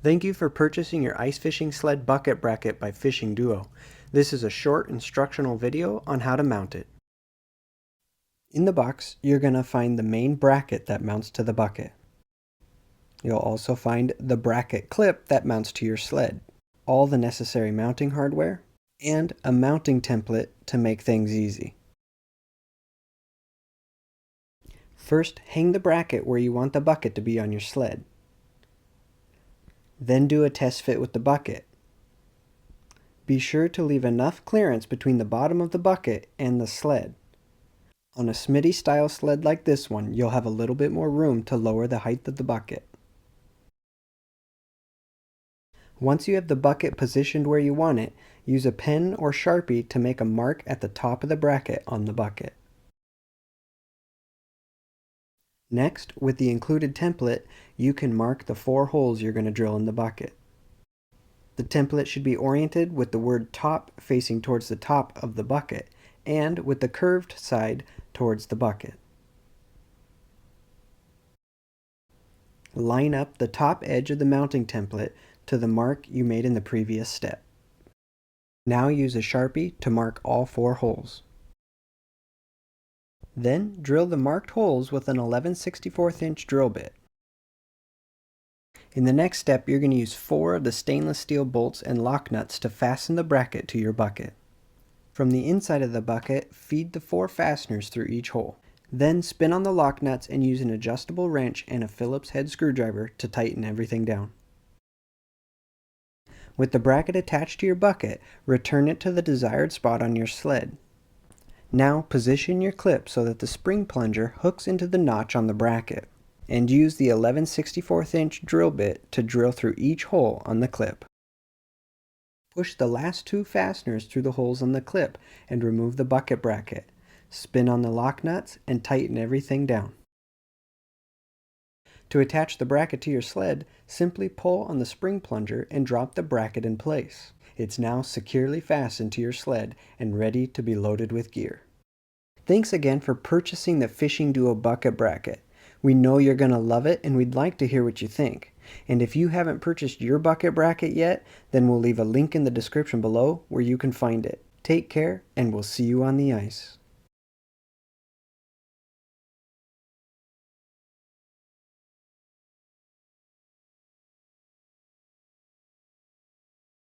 Thank you for purchasing your ice fishing sled bucket bracket by FishingDuo. This is a short instructional video on how to mount it. In the box, you're going to find the main bracket that mounts to the bucket. You'll also find the bracket clip that mounts to your sled, all the necessary mounting hardware, and a mounting template to make things easy. First, hang the bracket where you want the bucket to be on your sled. Then do a test fit with the bucket. Be sure to leave enough clearance between the bottom of the bucket and the sled. On a Smitty style sled like this one, you'll have a little bit more room to lower the height of the bucket. Once you have the bucket positioned where you want it, use a pen or Sharpie to make a mark at the top of the bracket on the bucket. Next, with the included template, you can mark the 4 holes you're going to drill in the bucket. The template should be oriented with the word top facing towards the top of the bucket and with the curved side towards the bucket. Line up the top edge of the mounting template to the mark you made in the previous step. Now use a Sharpie to mark all 4 holes. Then drill the marked holes with an 11/64 inch drill bit. In the next step, you're going to use 4 of the stainless steel bolts and lock nuts to fasten the bracket to your bucket. From the inside of the bucket, feed the 4 fasteners through each hole. Then spin on the lock nuts and use an adjustable wrench and a Phillips head screwdriver to tighten everything down. With the bracket attached to your bucket, return it to the desired spot on your sled. Now position your clip so that the spring plunger hooks into the notch on the bracket, and use the 11/64 inch drill bit to drill through each hole on the clip. Push the last 2 fasteners through the holes on the clip and remove the bucket bracket. Spin on the lock nuts and tighten everything down. To attach the bracket to your sled, simply pull on the spring plunger and drop the bracket in place. It's now securely fastened to your sled and ready to be loaded with gear. Thanks again for purchasing the FishingDuo Bucket Bracket. We know you're going to love it and we'd like to hear what you think. And if you haven't purchased your bucket bracket yet, then we'll leave a link in the description below where you can find it. Take care and we'll see you on the ice.